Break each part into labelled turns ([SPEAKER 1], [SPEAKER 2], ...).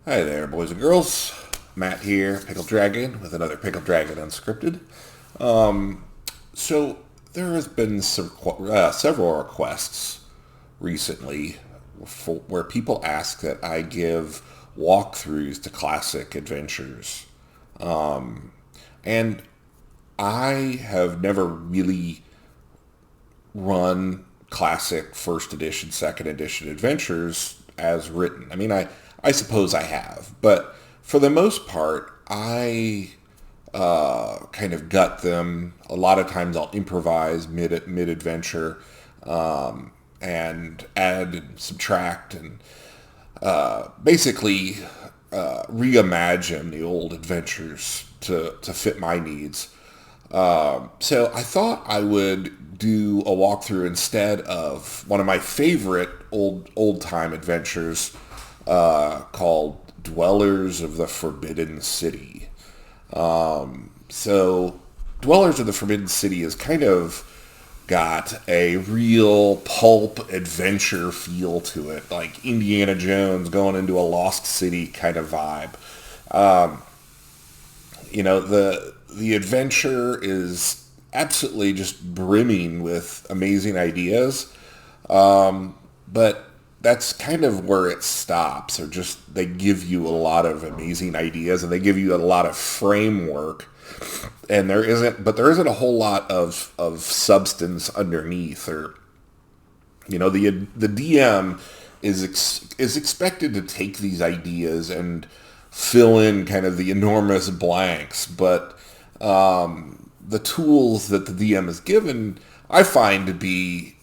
[SPEAKER 1] Hi there, boys and girls. Matt here, Pickled Dragon, with another Pickled Dragon Unscripted. So, there has been several requests recently where people ask that I give walkthroughs to classic adventures. And I have never really run classic first edition, second edition adventures as written. I suppose I have, but for the most part, I kind of gut them. A lot of times I'll improvise mid adventure, and add and subtract and basically reimagine the old adventures to fit my needs. So I thought I would do a walkthrough instead of one of my favorite old time adventures called Dwellers of the Forbidden City. So Dwellers of the Forbidden City has kind of got a real pulp adventure feel to it, like Indiana Jones going into a lost city kind of vibe. The adventure is absolutely just brimming with amazing ideas, but that's kind of where it stops. Or just they give you a lot of amazing ideas, and they give you a lot of framework, and there isn't a whole lot of substance underneath. Or the DM is expected to take these ideas and fill in kind of the enormous blanks, but the tools that the DM is given, I find to be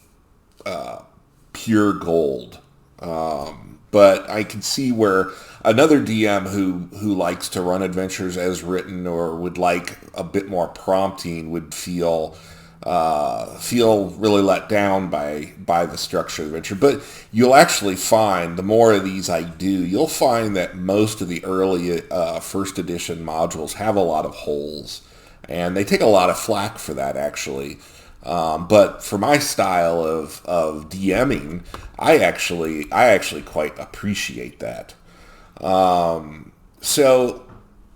[SPEAKER 1] pure gold. But I can see where another DM who likes to run adventures as written, or would like a bit more prompting, would feel really let down by the structure of the adventure. But you'll actually find, the more of these I do, you'll find that most of the early first edition modules have a lot of holes, and they take a lot of flack for that, actually. But for my style of DMing, I actually quite appreciate that. So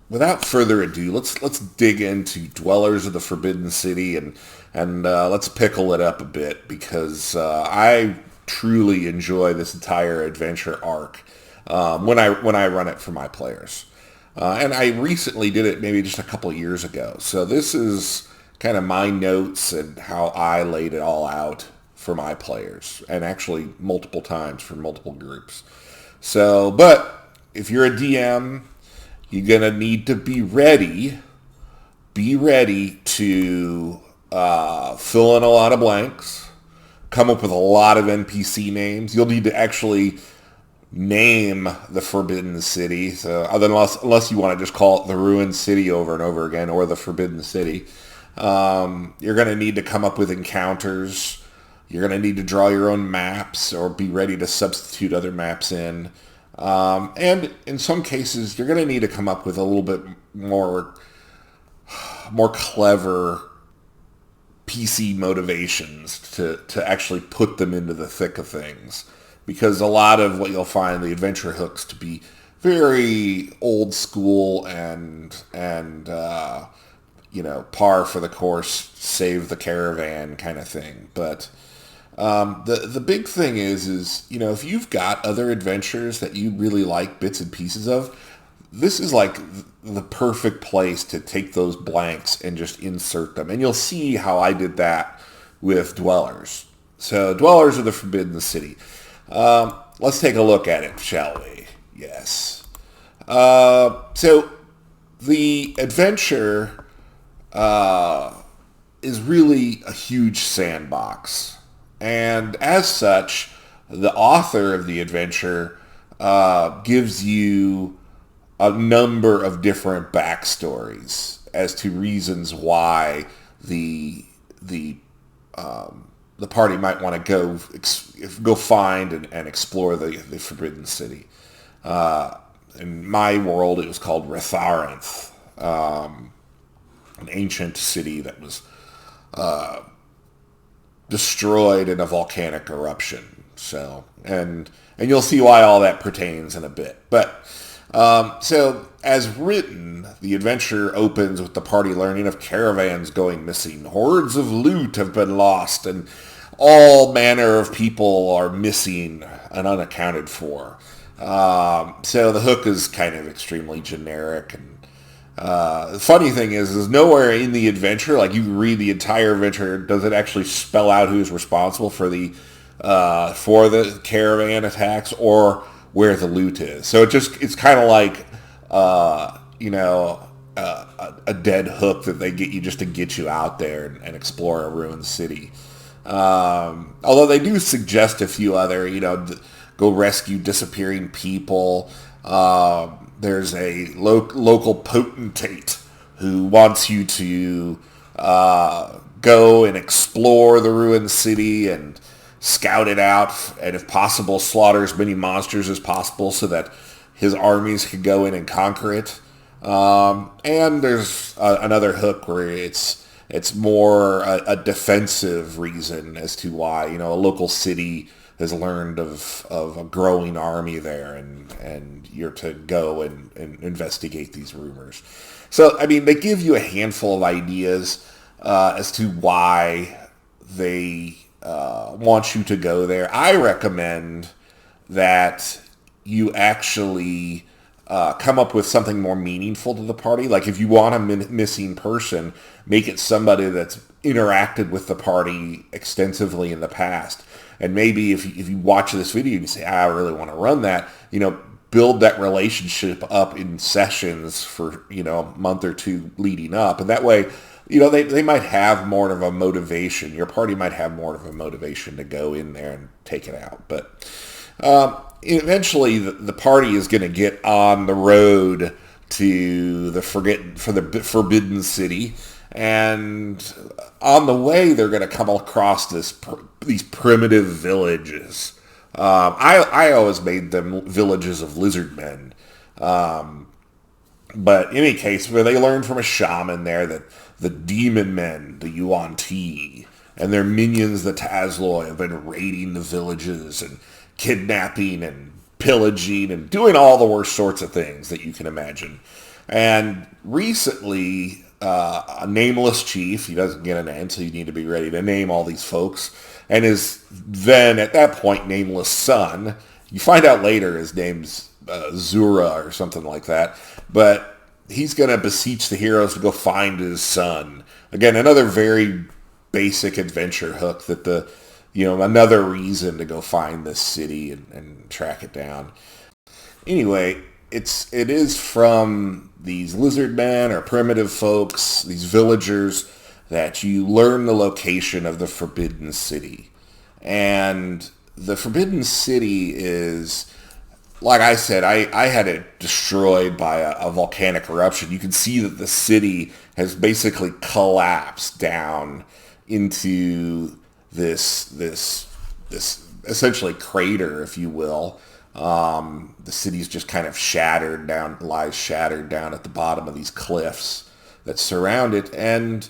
[SPEAKER 1] without further ado, let's dig into Dwellers of the Forbidden City, and let's pickle it up a bit, because I truly enjoy this entire adventure arc when I run it for my players. And I recently did it maybe just a couple of years ago. So this is kind of my notes and how I laid it all out for my players, and actually multiple times for multiple groups. So, but if you're a DM, you're going to need to be ready. Be ready to fill in a lot of blanks, come up with a lot of NPC names. You'll need to actually name the Forbidden City. So unless you want to just call it the Ruined City over and over again, or the Forbidden City. You're going to need to come up with encounters. You're going to need to draw your own maps, or be ready to substitute other maps in. And in some cases, you're going to need to come up with a little bit more clever PC motivations to actually put them into the thick of things. Because a lot of what you'll find, the adventure hooks to be very old school and par for the course, save the caravan kind of thing. But the big thing is if you've got other adventures that you really like bits and pieces of, this is like the perfect place to take those blanks and just insert them. And you'll see how I did that with Dwellers. So Dwellers of the Forbidden City. Let's take a look at it, shall we? Yes. So the adventure is really a huge sandbox. And as such, the author of the adventure gives you a number of different backstories as to reasons why the party might want to go find and explore the Forbidden City. In my world, it was called Retharinth, an ancient city that was destroyed in a volcanic eruption. So, and you'll see why all that pertains in a bit. But So, as written, the adventure opens with the party learning of caravans going missing. Hordes of loot have been lost, and all manner of people are missing and unaccounted for. So the hook is kind of extremely generic. And the funny thing is nowhere in the adventure, like you read the entire adventure, does it actually spell out who's responsible for the caravan attacks or where the loot is. So it's kind of like a dead hook that they get you just to get you out there and explore a ruined city. Although they do suggest a few other, go rescue disappearing people. There's a local potentate who wants you to go and explore the ruined city and scout it out, and if possible, slaughter as many monsters as possible so that his armies could go in and conquer it. And there's another hook where it's more a defensive reason as to why, a local city has learned of a growing army there, and you're to go and investigate these rumors. So, I mean, they give you a handful of ideas as to why they want you to go there. I recommend that you actually come up with something more meaningful to the party. Like if you want a missing person, make it somebody that's interacted with the party extensively in the past. And maybe if you watch this video and you say, I really want to run that, build that relationship up in sessions for, a month or two leading up. And that way, they might have more of a motivation. Your party might have more of a motivation to go in there and take it out. But eventually, the party is going to get on the road to the Forbidden City, and on the way, they're going to come across these primitive villages. I always made them villages of lizard men. But in any case, where they learned from a shaman there that the demon men, the Uant, and their minions, the Tazloi, have been raiding the villages and kidnapping and pillaging and doing all the worst sorts of things that you can imagine. And recently, a nameless chief, he doesn't get a name, so you need to be ready to name all these folks, and his then, at that point, nameless son, you find out later his name's Zura or something like that, but he's going to beseech the heroes to go find his son. Again, another very basic adventure hook that another reason to go find this city and track it down. Anyway, it is from these lizard men or primitive folks, these villagers, that you learn the location of the Forbidden City. And the Forbidden City is, like I said, I had it destroyed by a volcanic eruption. You can see that the city has basically collapsed down into this essentially crater, if you will. The city's just kind of lies shattered down at the bottom of these cliffs that surround it, and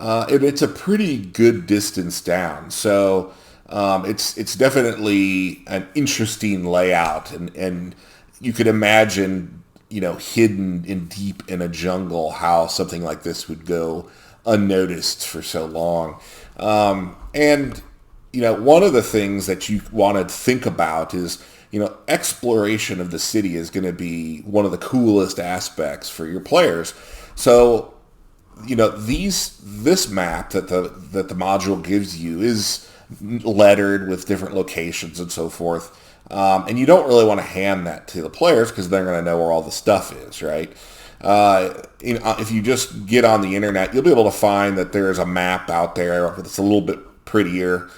[SPEAKER 1] it's a pretty good distance down. So it's definitely an interesting layout, and you could imagine, hidden deep in a jungle, how something like this would go unnoticed for so long. And one of the things that you want to think about is, exploration of the city is going to be one of the coolest aspects for your players. So, this map that the module gives you is lettered with different locations and so forth. And you don't really want to hand that to the players because they're going to know where all the stuff is, right? If you just get on the internet, you'll be able to find that there's a map out there that's a little bit prettier,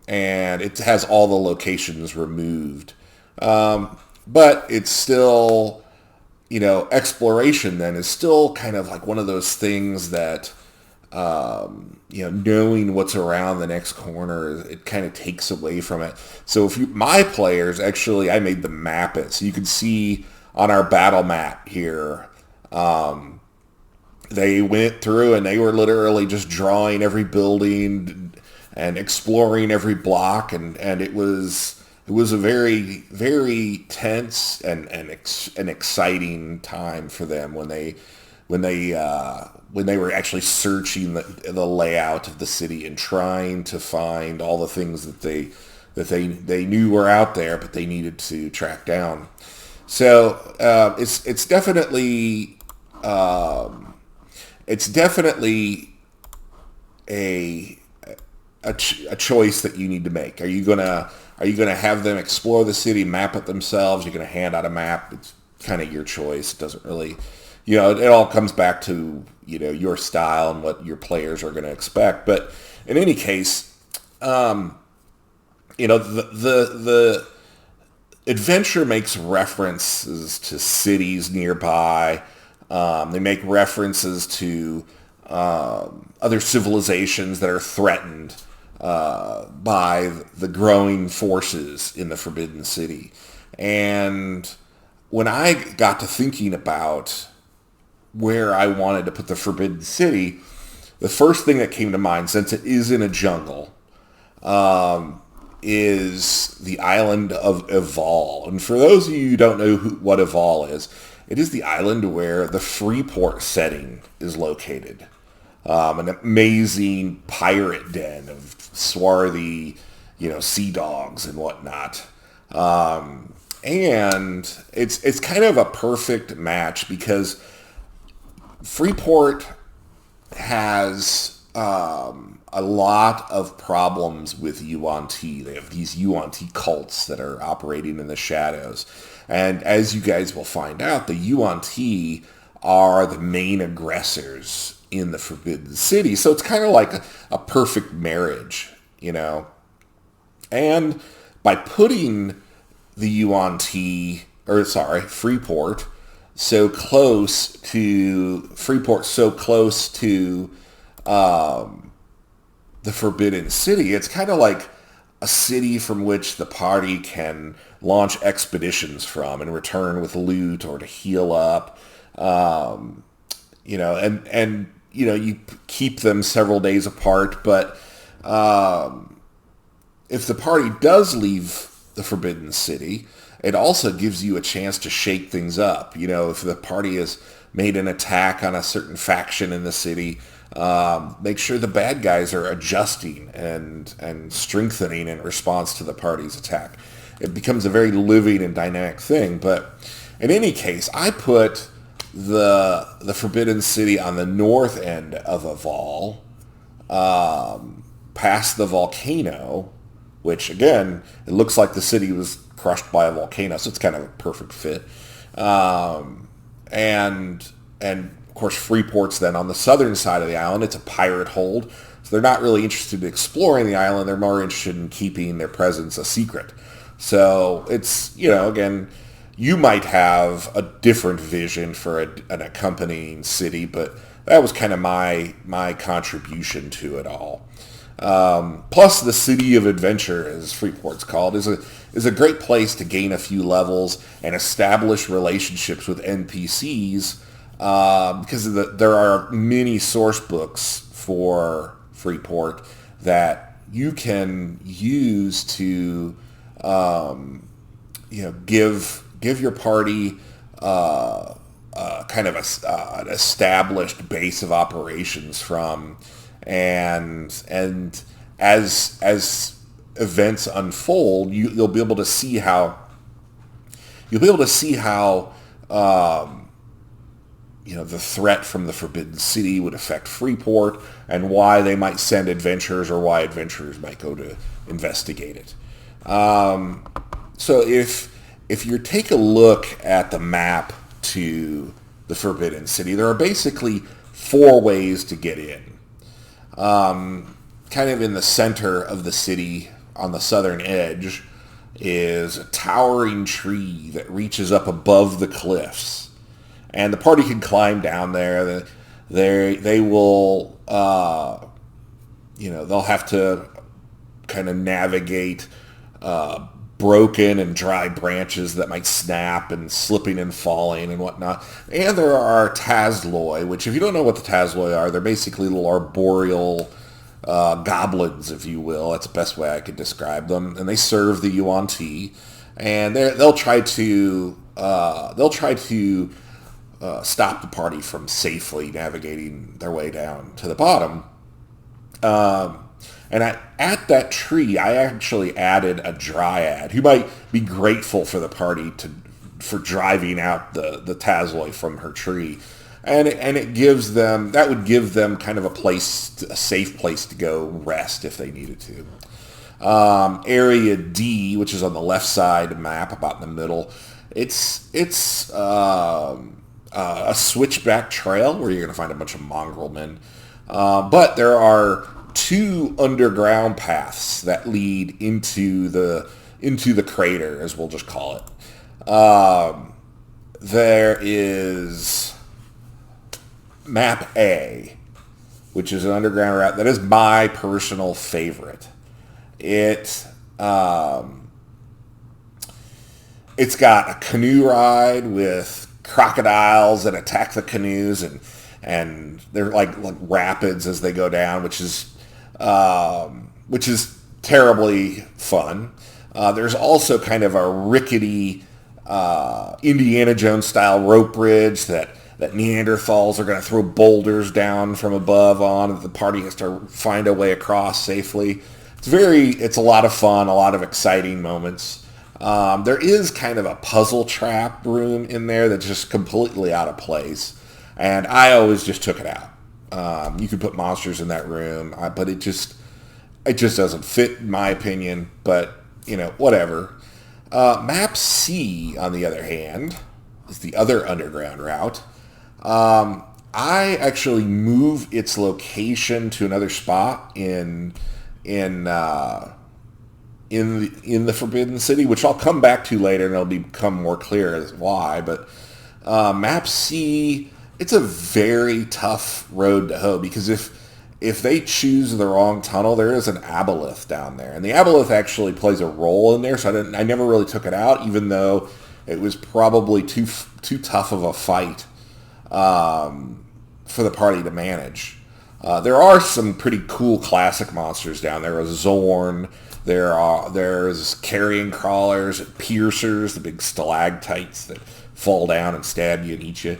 [SPEAKER 1] and it has all the locations removed. But it's still, exploration then is still kind of like one of those things that, knowing what's around the next corner, it kind of takes away from it. So my players, actually, I made them map it. So you can see on our battle map here, they went through and they were literally just drawing every building and exploring every block, and it was it was a very, very tense and exciting time for them when they were actually searching the layout of the city and trying to find all the things that they knew were out there, but they needed to track down. So it's definitely a a choice that you need to make. Are you gonna have them explore the city, map it themselves? You're gonna hand out a map. It's kind of your choice. It doesn't really, it all comes back to your style and what your players are gonna expect. But in any case, the adventure makes references to cities nearby. They make references to other civilizations that are threatened by the growing forces in the Forbidden City. And when I got to thinking about where I wanted to put the Forbidden City, the first thing that came to mind, since it is in a jungle, is the island of Eval. And for those of you who don't know what Eval is, it is the island where the Freeport setting is located. An amazing pirate den of swarthy, sea dogs and whatnot. And it's kind of a perfect match because Freeport has a lot of problems with Uant. They have these Uant cults that are operating in the shadows. And as you guys will find out, the Uant are the main aggressors in the Forbidden City. So it's kind of like a perfect marriage, And by putting the Freeport so close to the Forbidden City, it's kind of like a city from which the party can launch expeditions from and return with loot or to heal up, you keep them several days apart. But if the party does leave the Forbidden City, it also gives you a chance to shake things up. If the party has made an attack on a certain faction in the city, make sure the bad guys are adjusting and strengthening in response to the party's attack. It becomes a very living and dynamic thing. But in any case, I put the Forbidden City on the north end of Eval, past the volcano, which again, it looks like the city was crushed by a volcano, so it's kind of a perfect fit. And of course, Freeport's then on the southern side of the island. It's a pirate hold, so they're not really interested in exploring the island. They're more interested in keeping their presence a secret. So it's, again, you might have a different vision for an accompanying city, but that was kind of my contribution to it all. Plus, the City of Adventure, as Freeport's called, is a great place to gain a few levels and establish relationships with NPCs, because there are many source books for Freeport that you can use to give your party kind of an established base of operations from, and as events unfold, you'll be able to see how the threat from the Forbidden City would affect Freeport, and why they might send adventurers, or why adventurers might go to investigate it. So if you take a look at the map to the Forbidden City, there are basically 4 ways to get in. Kind of in the center of the city, on the southern edge, is a towering tree that reaches up above the cliffs. And the party can climb down there. They will, they'll have to kind of navigate broken and dry branches that might snap, and slipping and falling and whatnot. And there are Tazloi, which, if you don't know what the Tazloi are, they're basically little arboreal goblins, if you will. That's the best way I could describe them. And they serve the Uant, and they'll try to stop the party from safely navigating their way down to the bottom. And at that tree, I actually added a dryad who might be grateful for the party for driving out the Tazloy from her tree. And it gives them, that would give them kind of a safe place to go rest if they needed to. Area D, which is on the left side of the map, about in the middle, it's a switchback trail where you're going to find a bunch of Mongrel Men. But there are 2 underground paths that lead into the crater, as we'll just call it. There is Map A, which is an underground route that is my personal favorite. It's got a canoe ride with crocodiles that attack the canoes, and they're like rapids as they go down, which is terribly fun. There's also kind of a rickety Indiana Jones style rope bridge that Neanderthals are going to throw boulders down from above on, and the party has to find a way across safely. It's a lot of fun, a lot of exciting moments. There is kind of a puzzle trap room in there that's just completely out of place, and I always just took it out. You could put monsters in that room, but it just doesn't fit, in my opinion. But whatever. Map C, on the other hand, is the other underground route. I actually move its location to another spot in the Forbidden City, which I'll come back to later, and it'll become more clear as why. But Map C, it's a very tough road to hoe, because if they choose the wrong tunnel, there is an aboleth down there, and the aboleth actually plays a role in there. So I never really took it out, even though it was probably too tough of a fight for the party to manage. There are some pretty cool classic monsters down there. There's Zorn. There's carrion crawlers and piercers, the big stalactites that fall down and stab you and eat you.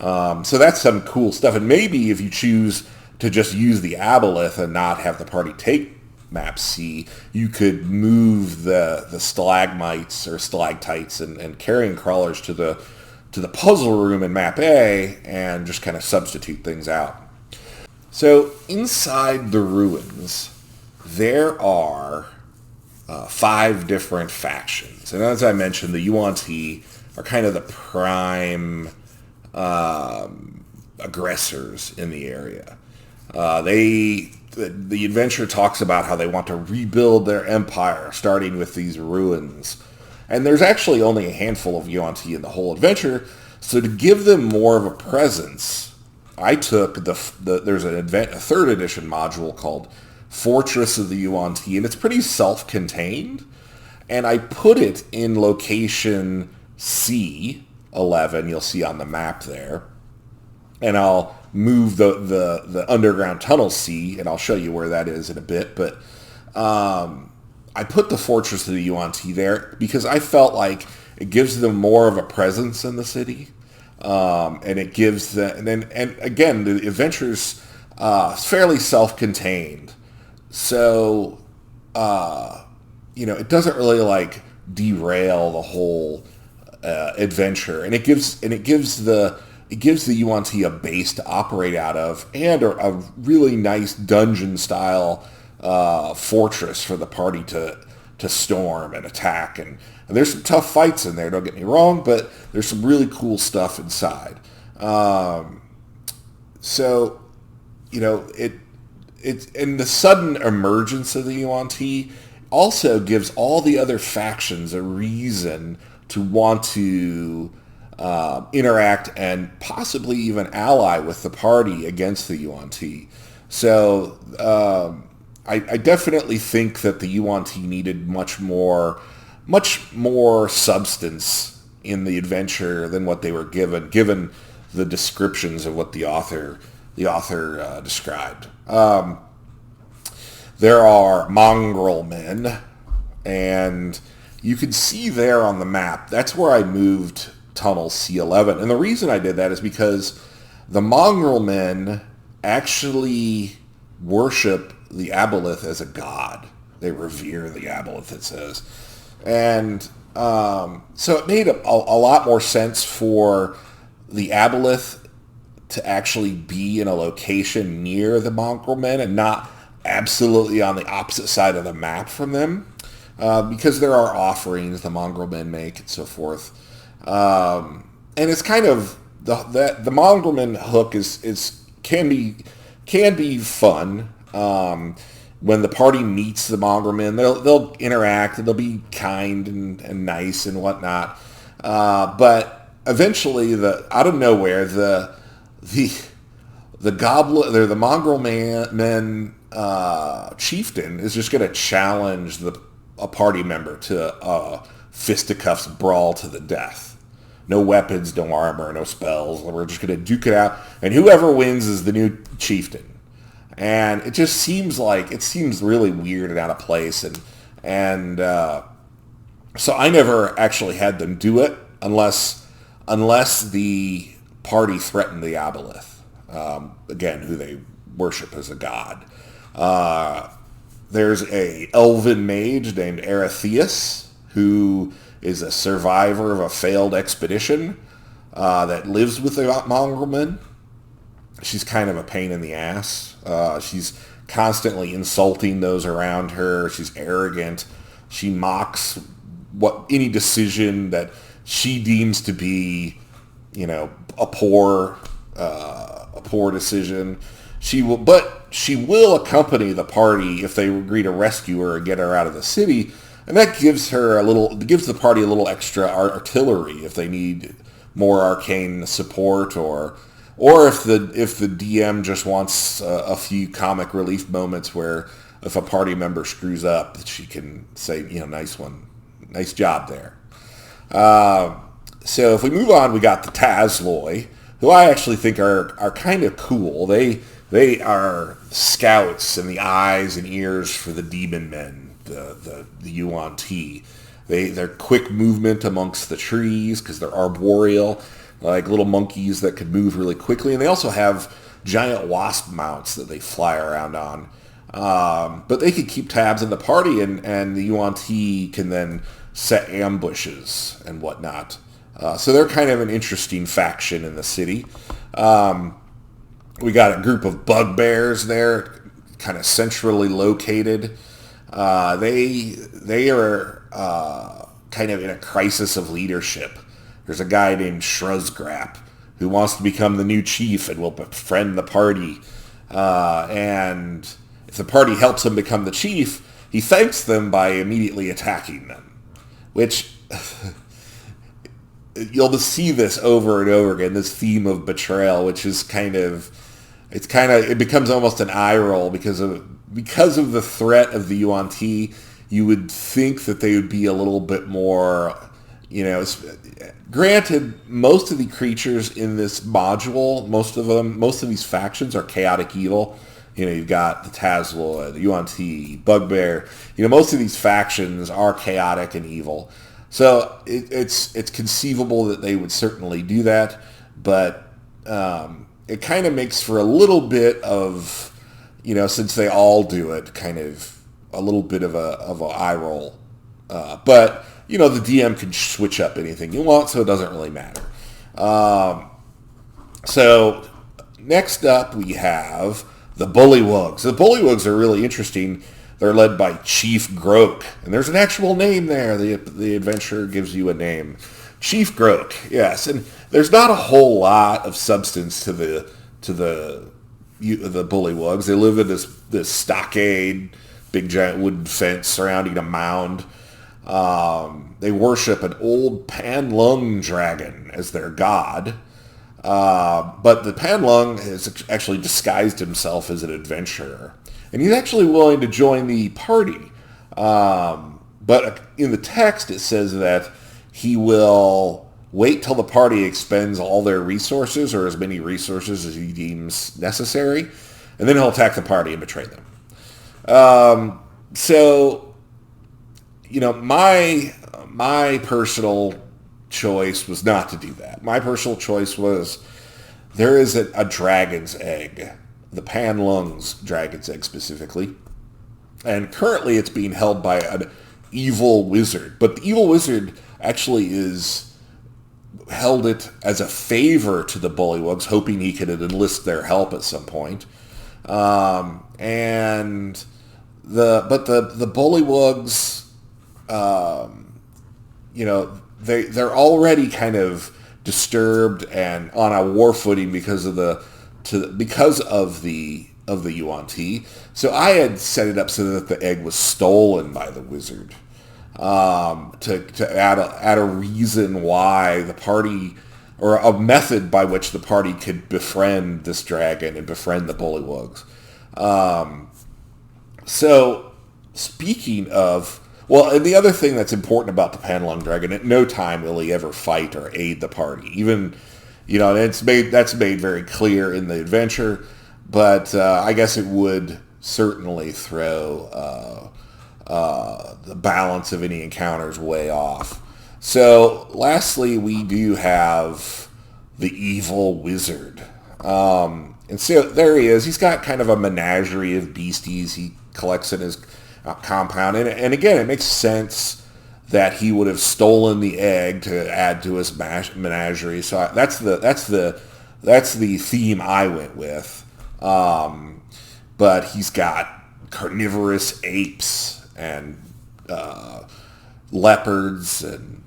[SPEAKER 1] So that's some cool stuff. And maybe if you choose to just use the aboleth and not have the party take Map C, you could move the stalagmites or stalactites and carrion crawlers to the puzzle room in Map A and just kind of substitute things out. So inside the ruins, there are 5 different factions. And as I mentioned, the Uant are kind of the prime aggressors in the area. The adventure talks about how they want to rebuild their empire, starting with these ruins. And there's actually only a handful of Uant in the whole adventure, so to give them more of a presence, I took there's a 3rd edition module called Fortress of the Uant, and it's pretty self-contained, and I put it in location C11, you'll see on the map there, and I'll move the underground tunnel C, and I'll show you where that is in a bit, but I put the Fortress of the Uant there because I felt like it gives them more of a presence in the city, and it gives them, and again, the adventure's fairly self-contained, so it doesn't really derail the whole adventure, and it gives the Uant a base to operate out of, and a really nice dungeon style fortress for the party to storm and attack, and there's some tough fights in there, don't get me wrong, but there's some really cool stuff inside. It's and the sudden emergence of the Uant also gives all the other factions a reason to want to interact and possibly even ally with the party against the Uant. So I definitely think that the Uant needed much more substance in the adventure than what they were given the descriptions of what the author described. there are Mongrel Men, and you can see there on the map, that's where I moved Tunnel C11. And the reason I did that is because the Mongrel Men actually worship the Aboleth as a god. They revere the Aboleth, it says. And so it made a lot more sense for the Aboleth to actually be in a location near the Mongrel Men and not absolutely on the opposite side of the map from them, because there are offerings the Mongrel Men make and so forth. And it's kind of the Mongrel Men hook can be fun. When the party meets the Mongrel Men, they'll interact and they'll be kind and nice and whatnot. But eventually, out of nowhere, the goblin, the Mongrel Men chieftain is just going to challenge a party member to a fisticuffs brawl to the death. No weapons, no armor, no spells. We're just going to duke it out, and whoever wins is the new chieftain. And it just seems really weird and out of place, and so I never actually had them do it unless the party threatened the Aboleth, again, who they worship as a god. There's a elven mage named Aretheus, who is a survivor of a failed expedition that lives with the Mongrel Men. She's kind of a pain in the ass. She's constantly insulting those around her. She's arrogant. She mocks any decision that she deems to be, a poor decision. She will accompany the party if they agree to rescue her and get her out of the city, and that gives the party a little extra artillery if they need more arcane support, or if the DM just wants a few comic relief moments where if a party member screws up, she can say, nice one, nice job there. So if we move on, we got the Tazloi, who I actually think are kind of cool. They are scouts and the eyes and ears for the demon men, the Uant. They're quick movement amongst the trees because they're arboreal, like little monkeys that can move really quickly. And they also have giant wasp mounts that they fly around on. But they can keep tabs on the party, and the Uant can then set ambushes and whatnot. So they're kind of an interesting faction in the city. We got a group of bugbears there, kind of centrally located. They are kind of in a crisis of leadership. There's a guy named Shruzgrap who wants to become the new chief and will befriend the party. And if the party helps him become the chief, he thanks them by immediately attacking them, which you'll see this over and over again, this theme of betrayal, which is it becomes almost an eye roll because of the threat of the Uant. You would think that they would be a little bit more, granted, most of the creatures in this module, most of these factions are chaotic evil. You've got the Tazloi, the Uant, Bugbear. Most of these factions are chaotic and evil. So it's conceivable that they would certainly do that, but it kind of makes for a little bit of, since they all do it, kind of a little bit of a eye roll. But the DM can switch up anything you want, so it doesn't really matter. So next up we have the Bullywugs. The Bullywugs are really interesting. They're led by Chief Groke, and there's an actual name there. The adventure gives you a name. Chief Groke, yes, and there's not a whole lot of substance to the Bullywugs. They live in this stockade, big giant wooden fence surrounding a mound. They worship an old Panlung dragon as their god. But the Panlung has actually disguised himself as an adventurer. And he's actually willing to join the party. But in the text it says that he will wait till the party expends all their resources, or as many resources as he deems necessary, and then he'll attack the party and betray them. So, my personal choice was not to do that. My personal choice was there is a dragon's egg, the Panlung's dragon's egg specifically, and currently it's being held by an evil wizard. But the evil wizard actually is held it as a favor to the Bullywugs, hoping he could enlist their help at some point. And the Bullywugs, they're already kind of disturbed and on a war footing because of the Uant. So I had set it up so that the egg was stolen by the wizard, to add a reason why the party, or a method by which the party could befriend this dragon and befriend the Bullywugs. So speaking of, well, and the other thing that's important about the Panlung Dragon, at no time will he ever fight or aid the party. Even, that's made very clear in the adventure, but I guess it would certainly throw the balance of any encounters way off. So, lastly, we do have the evil wizard. And so there he is. He's got kind of a menagerie of beasties he collects in his compound. And again, it makes sense that he would have stolen the egg to add to his menagerie. So that's the theme I went with. But he's got carnivorous apes and leopards and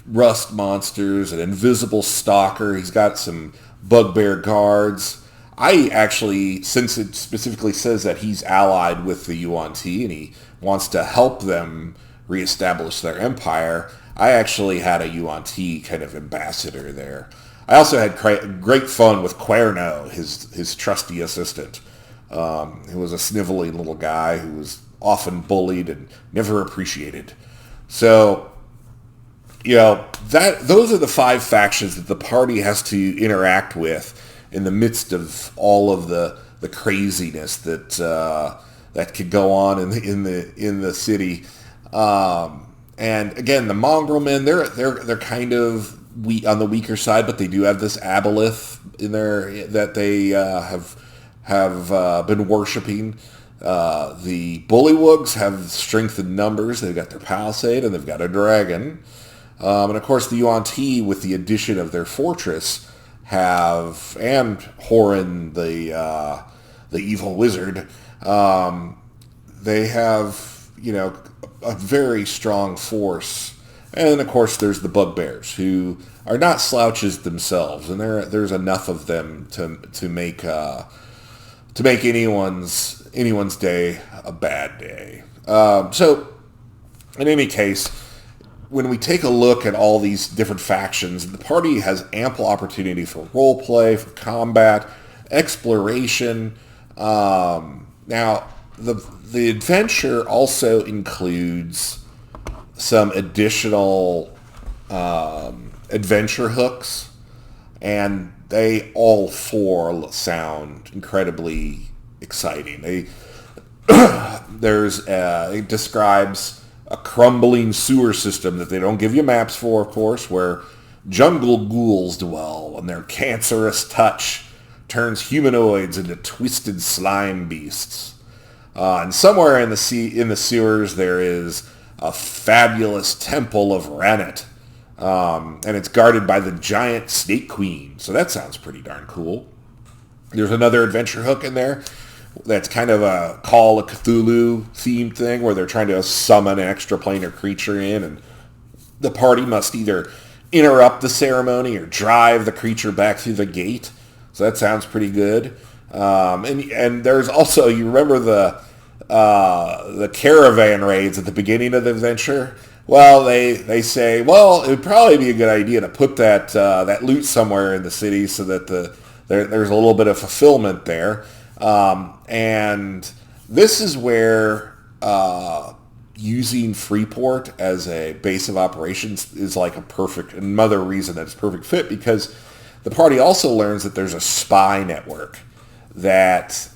[SPEAKER 1] rust monsters, an invisible stalker. He's got some bugbear guards. I actually, since it specifically says that he's allied with the Uant and he wants to help them reestablish their empire, I actually had a Uant kind of ambassador there. I also had great fun with Cuerno, his trusty assistant, who was a sniveling little guy who was often bullied and never appreciated. So, those are the 5 factions that the party has to interact with in the midst of all of the craziness that could go on in the city. And again, the Mongrel Men, they're kind of on the weaker side, but they do have this aboleth in there that they have been worshiping. The Bullywugs have strength in numbers. They've got their palisade and they've got a dragon. And of course, the Uant, with the addition of their fortress, and Horan, the evil wizard, they have, a very strong force. And of course, there's the bugbears, who are not slouches themselves, and there's enough of them to make anyone's day a bad day. So, in any case, when we take a look at all these different factions, the party has ample opportunity for role play, for combat, exploration. Now, the adventure also includes some additional adventure hooks, and they all 4 sound incredibly exciting. It describes a crumbling sewer system that they don't give you maps for, of course, where jungle ghouls dwell, and their cancerous touch turns humanoids into twisted slime beasts. And somewhere in the sewers there is a fabulous temple of Ranit, and it's guarded by the giant snake queen. So that sounds pretty darn cool. There's another adventure hook in there that's kind of a Call of Cthulhu themed thing where they're trying to summon an extraplanar creature in, and the party must either interrupt the ceremony or drive the creature back through the gate. So that sounds pretty good. And there's also, you remember the caravan raids at the beginning of the adventure? Well, they say, well, it would probably be a good idea to put that loot somewhere in the city so that there's a little bit of fulfillment there. And this is where using Freeport as a base of operations is like another reason that it's perfect fit, because the party also learns that there's a spy network that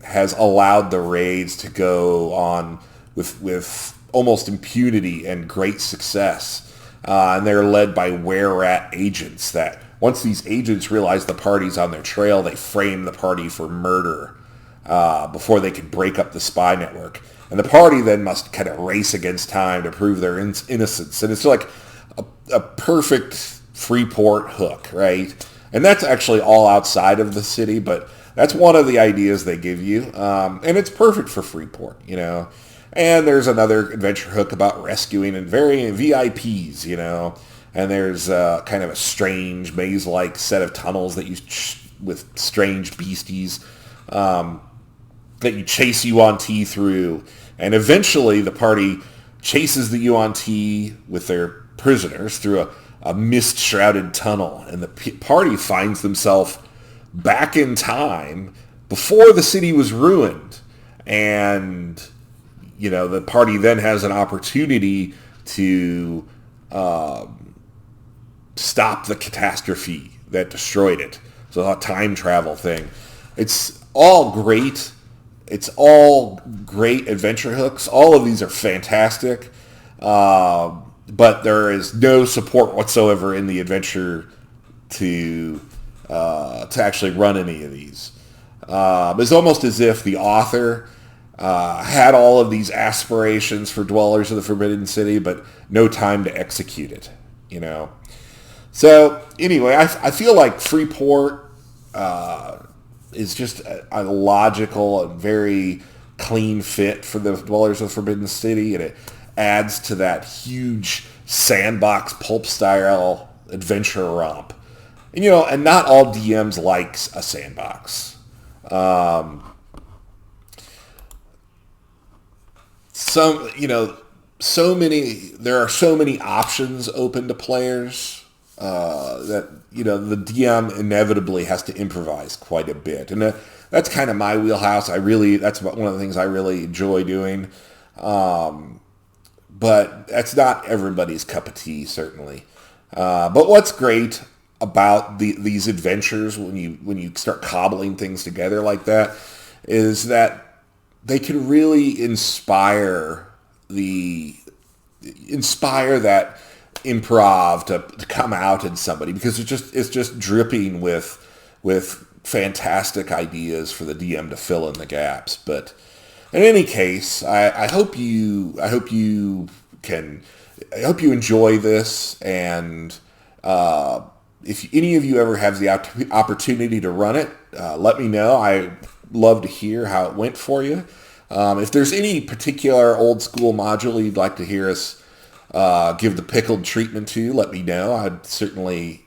[SPEAKER 1] has allowed the raids to go on with almost impunity and great success. And they're led by were-rat agents that once these agents realize the party's on their trail, they frame the party for murder before they can break up the spy network. And the party then must kind of race against time to prove their innocence. And it's like a perfect Freeport hook, right? And that's actually all outside of the city, but that's one of the ideas they give you. And it's perfect for Freeport, you know. And there's another adventure hook about rescuing and varying VIPs, you know. And there's kind of a strange maze-like set of tunnels that with strange beasties that you chase Uant through. And eventually the party chases the Uant with their prisoners through a mist-shrouded tunnel. And the party finds themselves back in time before the city was ruined. And, you know, the party then has an opportunity to stop the catastrophe that destroyed it. So a time travel thing. It's all great. It's all great adventure hooks. All of these are fantastic. But there is no support whatsoever in the adventure to actually run any of these. It's almost as if the author had all of these aspirations for Dwellers of the Forbidden City, but no time to execute it, you know. So anyway, I feel like Freeport is just a logical and very clean fit for the Dwellers of the Forbidden City, and it adds to that huge sandbox pulp style adventure romp. And, you know, and not all DMs likes a sandbox. There are so many options open to players that, you know, the DM inevitably has to improvise quite a bit. And that's kind of my wheelhouse. That's one of the things I really enjoy doing. But that's not everybody's cup of tea, certainly. But what's great about these adventures when you start cobbling things together like that is that they can really inspire that improv to come out in somebody, because it's just dripping with fantastic ideas for the DM to fill in the gaps. But in any case, I hope you enjoy this, and if any of you ever have the opportunity to run it, let me know. I love to hear how it went for you. If there's any particular old school module you'd like to hear us give the pickled treatment to, let me know. I'd certainly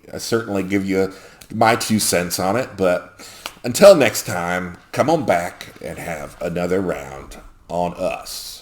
[SPEAKER 1] give you my 2 cents on it. But until next time, come on back and have another round on us.